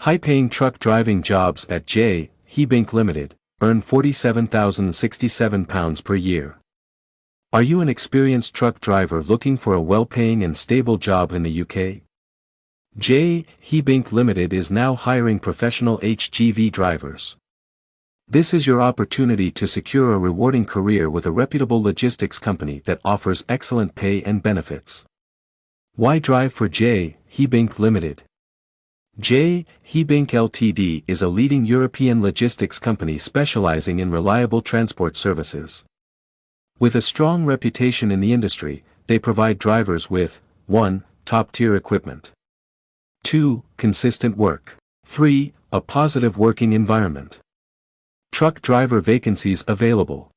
High-paying truck driving jobs at J. Bank Limited, earn £47,067 per year. Are you an experienced truck driver looking for a well-paying and stable job in the UK? J. Bank Limited is now hiring professional HGV drivers. This is your opportunity to secure a rewarding career with a reputable logistics company that offers excellent pay and benefits. Why drive for J. Bank Limited? J. Bank Ltd. is a leading European logistics company specializing in reliable transport services. With a strong reputation in the industry, they provide drivers with 1. Top-tier equipment. 2. Consistent work. 3. A positive working environment. Truck driver vacancies available.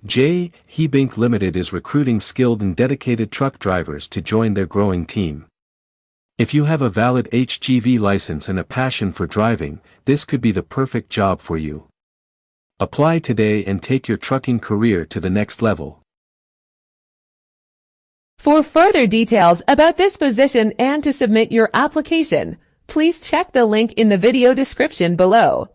J. Bank Limited is recruiting skilled and dedicated truck drivers to join their growing team. If you have a valid HGV license and a passion for driving, this could be the perfect job for you. Apply today and take your trucking career to the next level. For further details about this position and to submit your application, please check the link in the video description below.